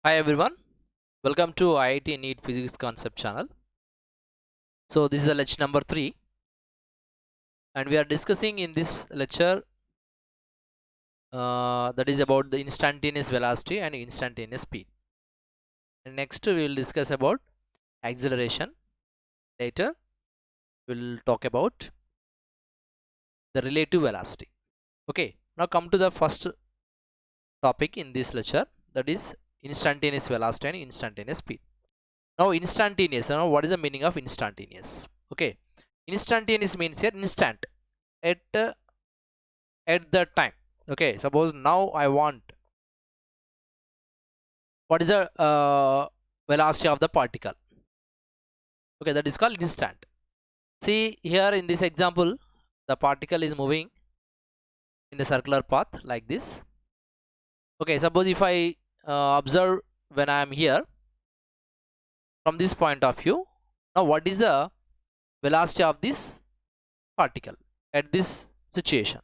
Hi everyone, welcome to IIT NEET Physics Concept channel. So this is a lecture number 3 and we are discussing in this lecture that is about the instantaneous velocity and instantaneous speed. And next we will discuss about acceleration. Later we will talk about the relative velocity. Okay, now come to the first topic in this lecture, that is instantaneous velocity and instantaneous speed. Now instantaneous, what is the meaning of instantaneous? Okay, instantaneous means here instant at the time. Okay, suppose now I want what is the velocity of the particle. Okay, that is called instant. See here in this example, the particle is moving in the circular path like this. Okay, suppose if I observe when I am here from this point of view, now what is the velocity of this particle at this situation?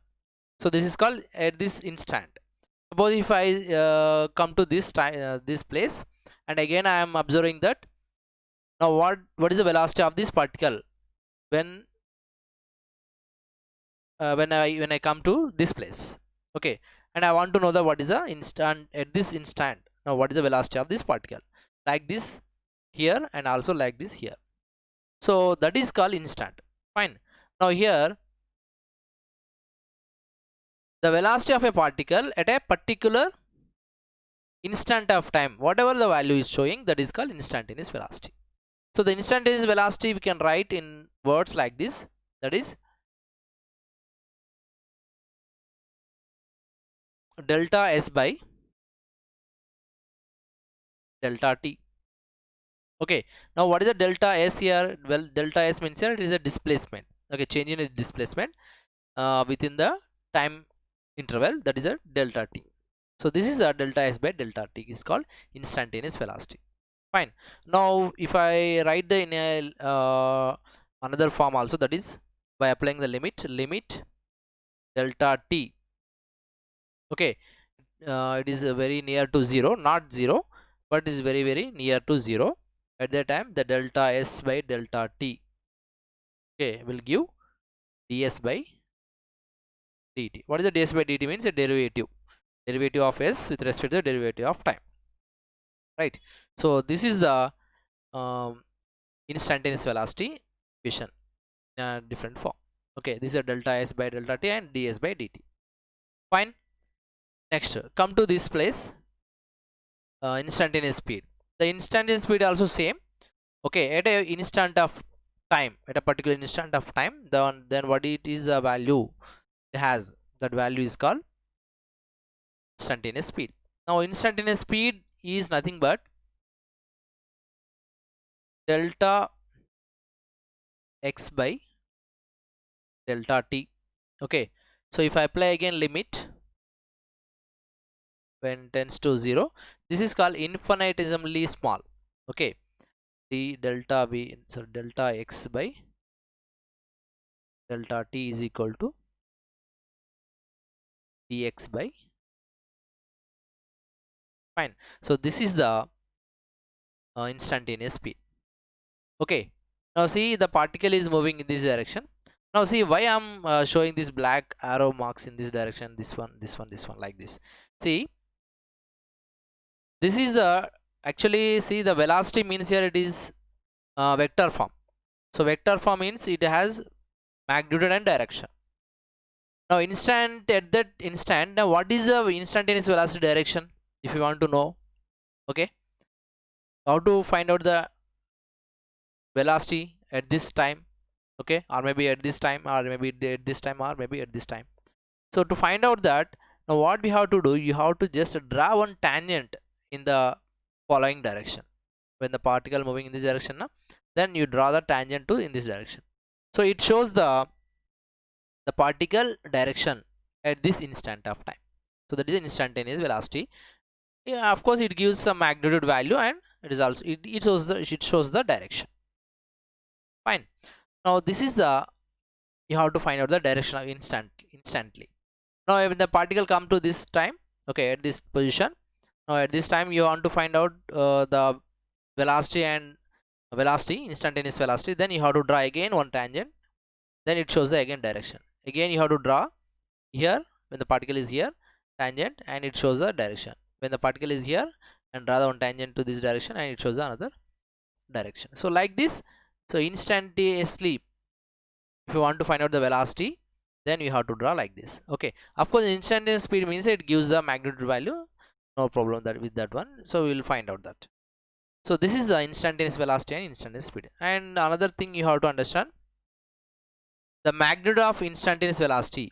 So this is called at this instant. Suppose if I come to this time, this place, and again I am observing that now what is the velocity of this particle when when I come to this place. Okay, and I want to know that what is the instant at this instant. Now what is the velocity of this particle, like this here and also like this here. So that is called instant. Fine. Now here the velocity of a particle at a particular instant of time, whatever the value is showing, that is called instantaneous velocity. So the instantaneous velocity we can write in words like this, that is delta s by delta t. Okay, now what is the delta s here? Well, delta s means here it is a displacement. Okay, change in its displacement within the time interval, that is a delta t. So this is a delta s by delta t is called instantaneous velocity. Fine. Now if I write the in a another form also, that is by applying the limit delta t. Okay, it is very near to 0, not 0, but is very near to 0. At that time the delta s by delta t, okay, will give ds by dt. What is the ds by dt means? A derivative of s with respect to the derivative of time, right? So this is the instantaneous velocity equation in a different form. Okay, this is a delta s by delta t and ds by dt. Fine. Next come to this place, instantaneous speed. The instantaneous speed also same. Okay, at a instant of time, at a particular instant of time, then what it is a value it has, that value is called instantaneous speed. Now instantaneous speed is nothing but delta x by delta t. Okay, so if I apply again limit when tends to 0, this is called infinitesimally small. Okay, d delta v, so delta x by delta t is equal to dx by, fine. So this is the instantaneous speed. Okay, now see the particle is moving in this direction. Now see why I'm showing this black arrow marks in this direction, this one like this. See, this is the actually, see the velocity means here it is vector form. So vector form means it has magnitude and direction. Now instant, at that instant, now what is the instantaneous velocity direction, if you want to know? Okay, how to find out the velocity at this time? Okay, or maybe at this time, or maybe at this time, or maybe at this time. So to find out that, now what we have to do, you have to just draw one tangent in the following direction. When the particle moving in this direction now, then you draw the tangent to in this direction. So it shows the particle direction at this instant of time. So that is instantaneous velocity. Yeah, of course it gives some magnitude value, and it is also it shows the direction. Fine. Now this is the, you have to find out the direction of instantly. Now when the particle come to this time, okay, at this position, Now at this time you want to find out the velocity and instantaneous velocity. Then you have to draw again one tangent, then it shows the again direction. Again you have to draw here when the particle is here, tangent, and it shows the direction. When the particle is here, and draw the one tangent to this direction, and it shows another direction. So like this, so instantaneously if you want to find out the velocity, then you have to draw like this. Okay, of course instantaneous speed means it gives the magnitude value, no problem that with that one, so we will find out that. So this is the instantaneous velocity and instantaneous speed. And another thing you have to understand, the magnitude of instantaneous velocity,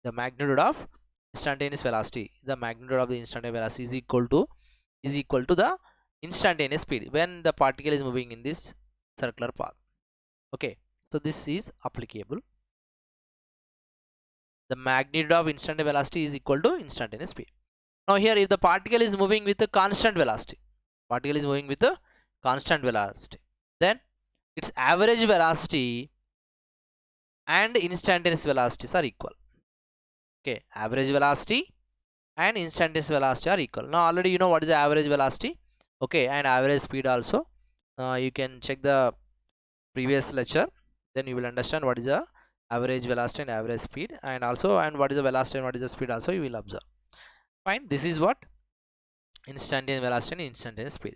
the magnitude of instantaneous velocity, the magnitude of the instantaneous velocity is equal to the instantaneous speed when the particle is moving in this circular path. Okay, so this is applicable. The magnitude of instantaneous velocity is equal to instantaneous speed. Now here, if the particle is moving with a constant velocity, then its average velocity and instantaneous velocities are equal. Okay, average velocity and instantaneous velocity are equal. Now already you know what is the average velocity, okay, and average speed also. You can check the previous lecture, then you will understand what is the average velocity and average speed, and also what is the velocity and what is the speed also you will observe. Fine, this is what instantaneous velocity and instantaneous speed.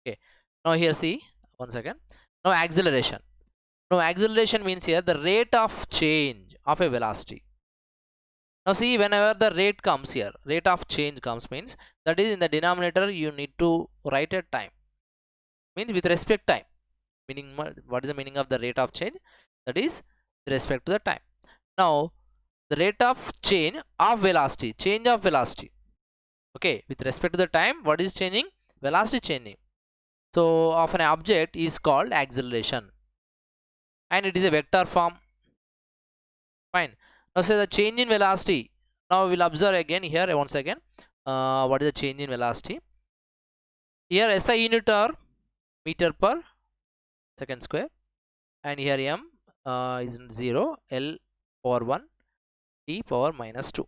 Okay, now here see one second. Now acceleration. Now acceleration means here the rate of change of a velocity. Now see, whenever the rate comes here, rate of change comes means that is in the denominator you need to write a time, means with respect time, meaning what is the meaning of the rate of change, that is with respect to the time. Now the rate of change of velocity, okay, with respect to the time, what is changing? Velocity changing. So of an object is called acceleration, and it is a vector form. Fine. Now say the change in velocity. Now we will observe again here once again what is the change in velocity. Here SI unit are meter per second square, and here m is 0, L power 1, t power minus 2.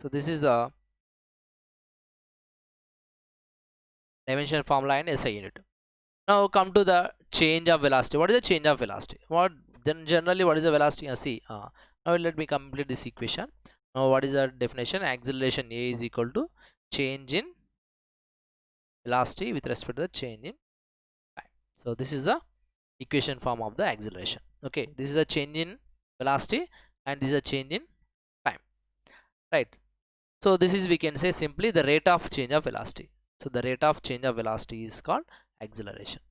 So this is the dimension formula in SI unit. Now come to the change of velocity. What is the change of velocity? What then generally what is the velocity? See, now let me complete this equation. Now what is the definition? Acceleration A is equal to change in velocity with respect to the change in time. So this is the equation form of the acceleration. Okay, this is a change in velocity and this is a change in time, right? So this is, we can say simply, the rate of change of velocity. So the rate of change of velocity is called acceleration.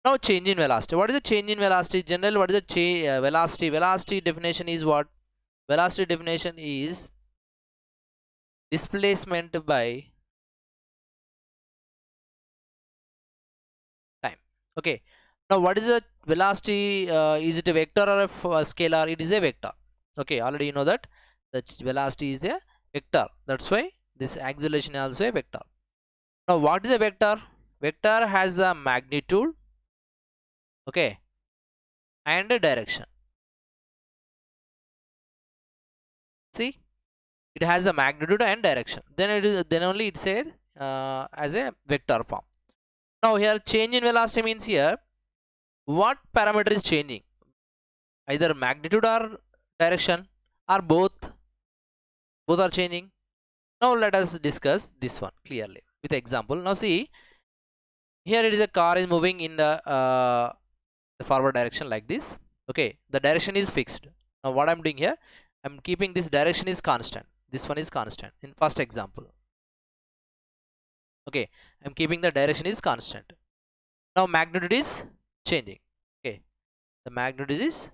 Now change in velocity. What is the change in velocity? Generally, what is the velocity? Velocity definition is what? Velocity definition is displacement by time. Okay. Now what is the velocity? Is it a vector or a scalar? It is a vector. Okay, already you know that the velocity is a vector. That's why this acceleration is also a vector. Now what is a vector? Vector has the magnitude, okay, and a direction. See, it has a magnitude and direction. Then only it's said as a vector form. Now here change in velocity means here what parameter is changing, either magnitude or direction, or both are changing. Now let us discuss this one clearly with example. Now see, here it is a car is moving in the forward direction like this. Okay, the direction is fixed. Now what I'm doing here, I'm keeping this direction is constant, this one is constant in first example. Okay, I'm keeping the direction is constant. Now magnitude is changing. Okay, the magnitude is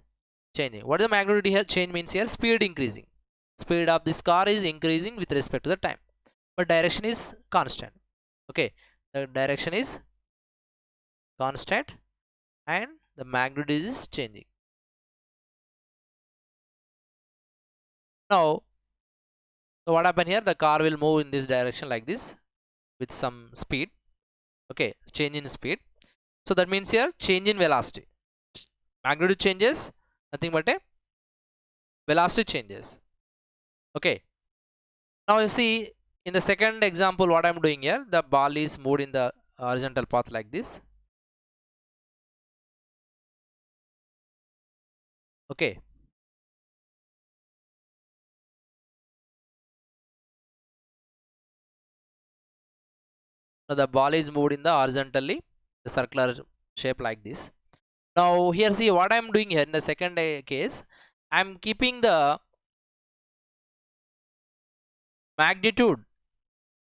changing. What is the magnitude here? Change means here speed increasing. Speed of this car is increasing with respect to the time, but direction is constant. Okay, the direction is constant and the magnitude is changing. Now, so what happened here? The car will move in this direction like this with some speed. Okay, change in speed. So that means here change in velocity. Magnitude changes, nothing but a velocity changes. Okay, Now you see in the second example what I'm doing here, the ball is moved in the horizontal path like this. Okay, now the ball is moved in the horizontally, the circular shape like this. Now here see what I'm doing here in the second case, I'm keeping the magnitude,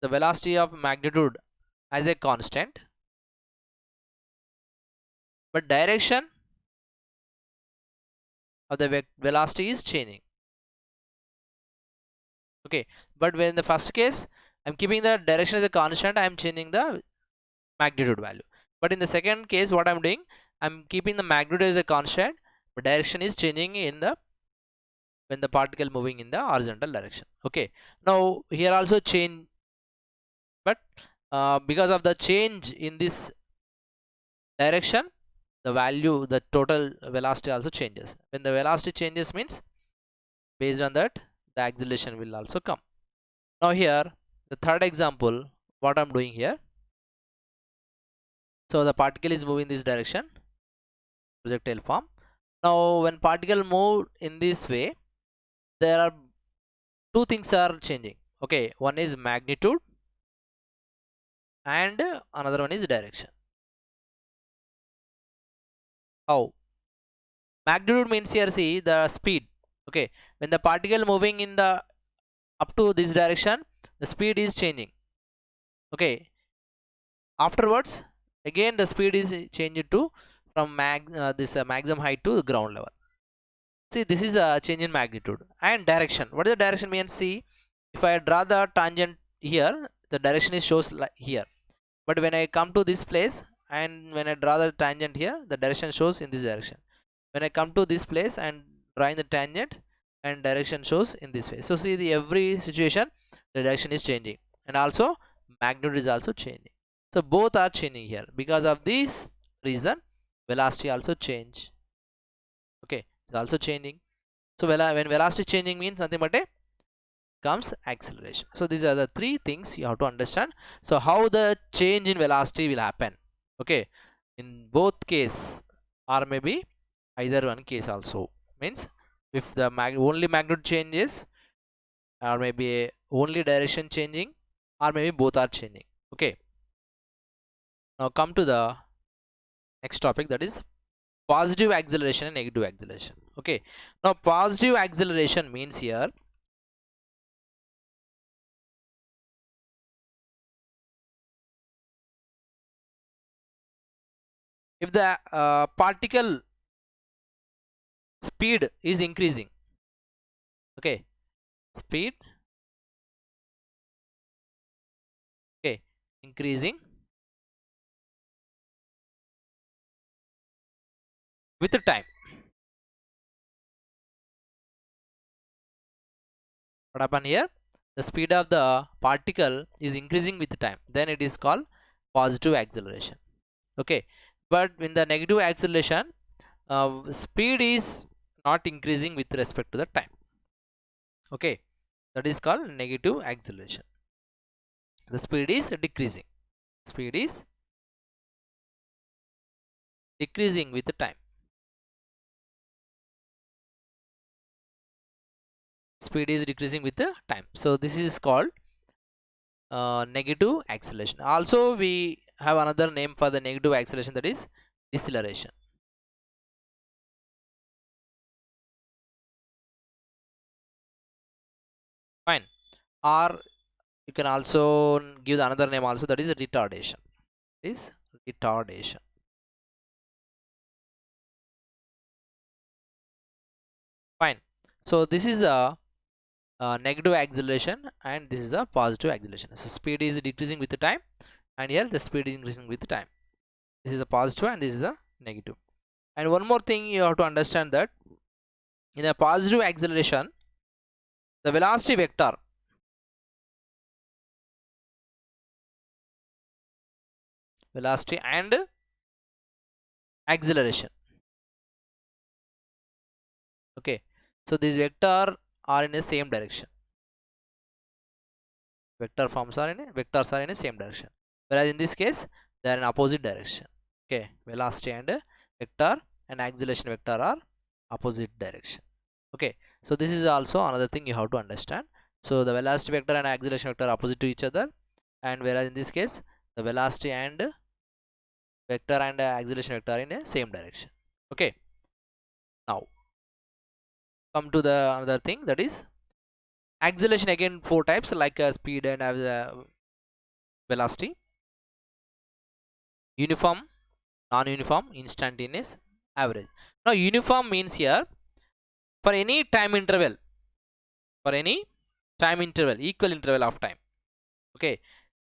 the velocity of magnitude as a constant, but direction of the velocity is changing. Okay, but when in the first case I'm keeping the direction as a constant, I'm changing the magnitude value. But in the second case what I'm doing, I'm keeping the magnitude as a constant, but direction is changing in the when the particle moving in the horizontal direction. Okay, now here also change, but because of the change in this direction, the value, the total velocity also changes. When the velocity changes means based on that the acceleration will also come. Now here the third example what I'm doing here, so the particle is moving this direction, projectile form. Now when particle move in this way, there are two things are changing. Okay, one is magnitude and another one is direction. How? Magnitude means here see the speed. Okay, when the particle moving in the up to this direction, the speed is changing. Okay, afterwards again the speed is changed to from this maximum height to ground level. See, this is a change in magnitude. And direction, what is the direction means? See, if I draw the tangent here, the direction is shows like here, but when I come to this place and when I draw the tangent here, the direction shows in this direction. When I come to this place and drawing the tangent, and direction shows in this way. So see, the every situation the direction is changing, and also magnitude is also changing. So both are changing here. Because of this reason velocity also change. Okay, it's also changing. So when velocity changing means nothing but a comes acceleration. So these are the three things you have to understand. So how the change in velocity will happen. Okay, in both case, or maybe either one case also, means if the only magnitude changes, or maybe only direction changing, or maybe both are changing. Okay, now come to the next topic, that is positive acceleration and negative acceleration. Okay, now positive acceleration means here if the particle speed is increasing. Okay, speed, okay, increasing with the time. What happened here, the speed of the particle is increasing with time, then it is called positive acceleration. Okay, but in the negative acceleration, speed is not increasing with respect to the time. Okay, that is called negative acceleration. The speed is decreasing, speed is decreasing with the time, speed is decreasing with the time. So this is called negative acceleration. Also we have another name for the negative acceleration, that is deceleration. Fine. Or you can also give the another name also, that is retardation. Is retardation. Fine. So this is the negative acceleration and this is a positive acceleration. So speed is decreasing with the time, and here the speed is increasing with the time. This is a positive and this is a negative. And one more thing you have to understand, that in a positive acceleration the velocity vector, velocity and acceleration. Okay, so these vector are in the same direction. vectors are in a same direction, whereas in this case they are in opposite direction. Okay, velocity and vector and acceleration vector are opposite direction. Okay, so this is also another thing you have to understand. So the velocity vector and acceleration vector are opposite to each other, and whereas in this case the velocity and vector and acceleration vector are in a same direction. Okay, now come to the another thing, that is acceleration. Again, four types, like speed and velocity: uniform, non-uniform, instantaneous, average. Now uniform means here for any time interval, equal interval of time. Okay,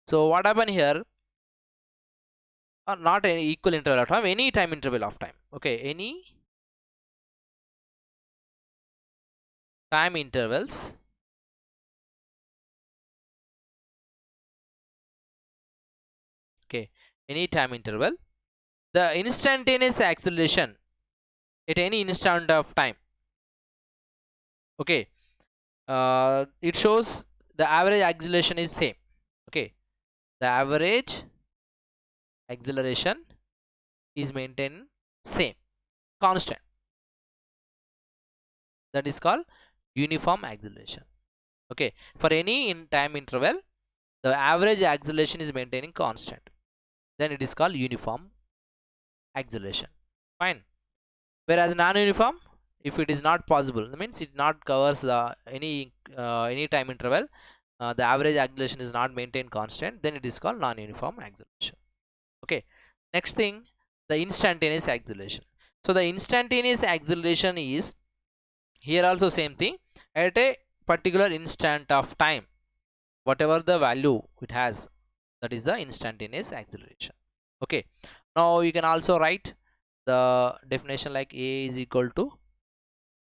so what happen here, not any equal interval of time, any time interval of time. Okay, any time intervals okay, any time interval, the instantaneous acceleration at any instant of time. Okay, it shows the average acceleration is same. Okay, the average acceleration is maintained same, constant. That is called uniform acceleration. Okay, for any in time interval the average acceleration is maintaining constant, then it is called uniform acceleration. Fine. Whereas non-uniform, if it is not possible, that means it not covers the any time interval, the average acceleration is not maintained constant, then it is called non-uniform acceleration. Okay, next thing, the instantaneous acceleration. So the instantaneous acceleration is here also same thing, at a particular instant of time, whatever the value it has, that is the instantaneous acceleration. Okay, now you can also write the definition like A is equal to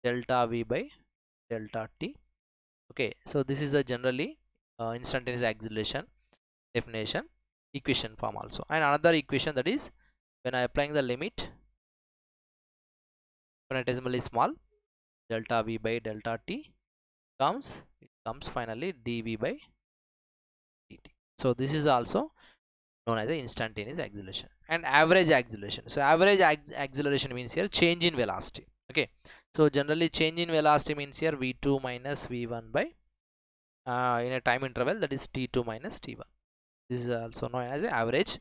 delta V by delta T. Okay, so this is the generally instantaneous acceleration definition equation form also. And another equation, that is when I applying the limit infinitesimally small, delta V by delta T comes finally dV by dt. So this is also known as the instantaneous acceleration. And average acceleration, so average acceleration means here change in velocity. Okay, so generally change in velocity means here v2 minus v1 by in a time interval, that is t2 minus t1. This is also known as average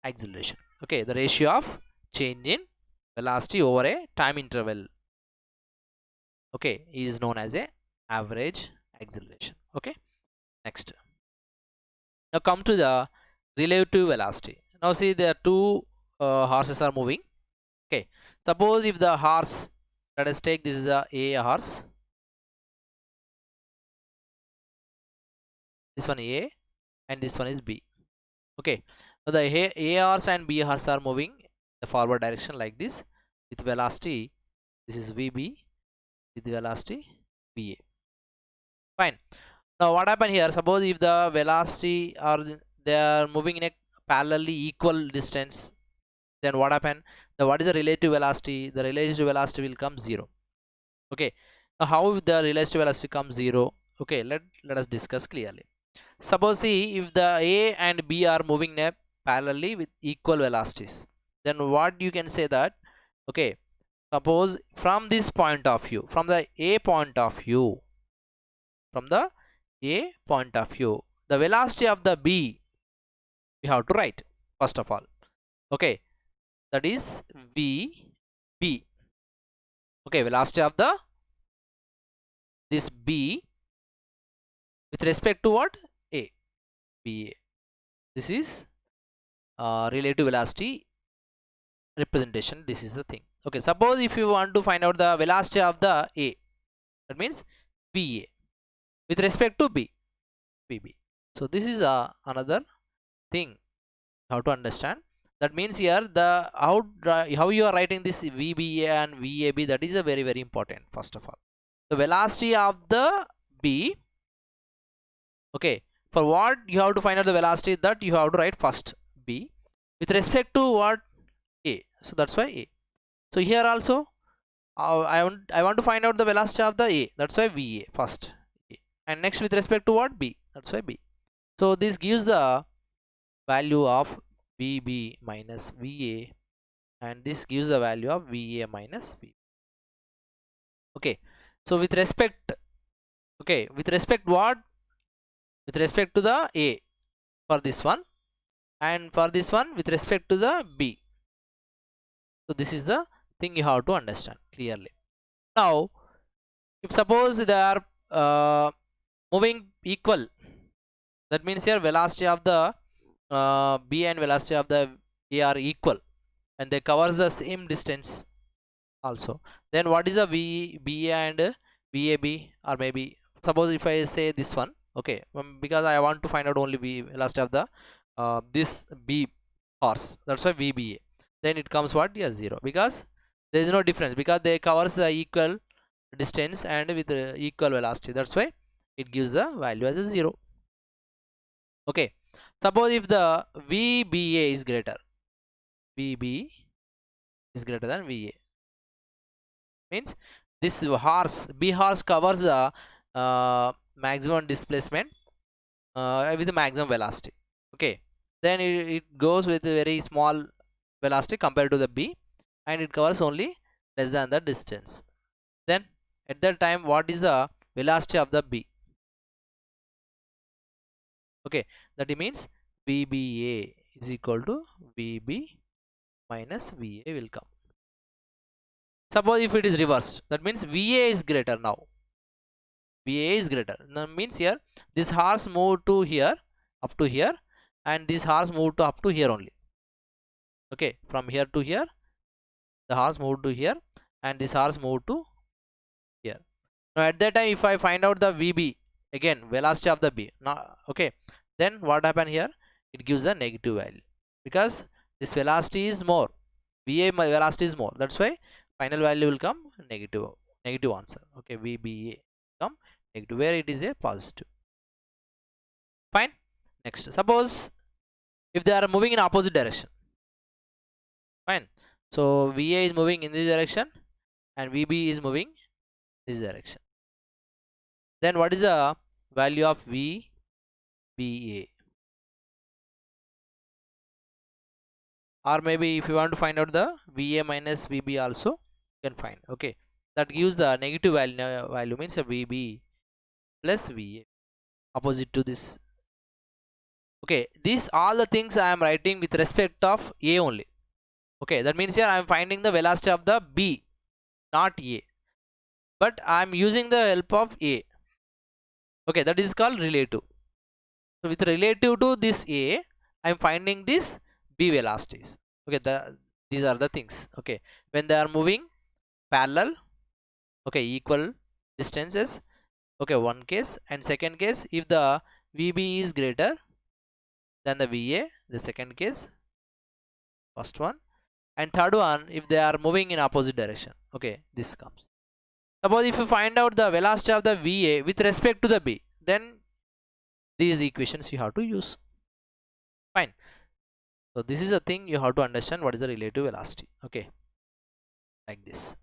acceleration. Okay, the ratio of change in velocity over a time interval, okay, is known as a average acceleration. Okay, next, now come to the relative velocity. Now see, there are two horses are moving. Okay, suppose if the horse, let us take this is a horse, this one A and this one is B. Okay, now the A horse and B horse are moving the forward direction like this with velocity, this is VB, with velocity VA. Fine. Now what happened here, suppose if the velocity are they are moving in a parallelly equal distance, then what happened, what is the relative velocity, the relative velocity will come 0. Okay, now how the relative velocity comes 0? Okay, let us discuss clearly. Suppose see, if the A and B are moving parallelly with equal velocities, then what you can say that, okay, suppose from this point of view, from the A point of view, the velocity of the B we have to write first of all. Okay, that is VB. Okay, velocity of the this B with respect to what, A, BA. This is relative velocity representation. This is the thing. Okay, suppose if you want to find out the velocity of the A, that means BA with respect to B, BB. So this is another thing how to understand. That means here the how you are writing this VBA and VAB, that is a very important. First of all, the velocity of the B. Okay, for what you have to find out the velocity, that you have to write first B with respect to what, A. So that's why A. So here also I want to find out the velocity of the A, that's why VA first A. And next with respect to what, B, that's why B. So this gives the value of VB minus VA, and this gives the value of VA minus V. Okay, so with respect, okay, with respect what? With respect to the A for this one, and for this one with respect to the B. So this is the thing you have to understand clearly. Now, if suppose they are moving equal, that means here velocity of the B and velocity of the A are equal, and they covers the same distance also. Then what is the VBA and VAB? Or maybe suppose if I say this one, okay, because I want to find out only velocity of the this B horse, that's why VBA. Then it comes what? Yeah, 0, because there is no difference, because they covers the equal distance and with equal velocity, that's why it gives the value as a 0. Okay, suppose if the VBA is greater, VB is greater than VA, means this horse, B horse covers the maximum displacement with the maximum velocity. Okay, then it goes with a very small velocity compared to the B, and it covers only less than the distance. Then at that time, what is the velocity of the B? Okay, that means VBA is equal to VB minus VA will come. Suppose if it is reversed, that means VA is greater now. VA is greater. That means here this horse moved to here, up to here, and this horse moved to up to here only. Okay, from here to here, the horse moved to here, and this horse moved to here. Now at that time, if I find out the VB, again velocity of the B, now okay, then what happen here? It gives a negative value, because this velocity is more, VA velocity is more, that's why final value will come negative answer. Okay, VBA come negative, where it is a positive. Fine. Next, suppose if they are moving in opposite direction. Fine, so VA is moving in this direction and VB is moving this direction. Then what is the value of VBA? Or maybe if you want to find out the VA minus VB also, you can find. Okay, that gives the negative value means a VB plus VA opposite to this. Okay, these all the things I am writing with respect of A only. Okay, that means here I am finding the velocity of the B, not A, but I am using the help of A. Okay, that is called relative. So with relative to this A, I am finding this B velocities. Okay, these are the things. Okay, when they are moving parallel, okay, equal distances. Okay, one case, and second case, if the VB is greater than the VA, the second case, first one, and third one if they are moving in opposite direction. Okay, this comes. Suppose if you find out the velocity of the VA with respect to the B, then these equations you have to use. Fine. So this is a thing you have to understand, what is the relative velocity. Okay, like this.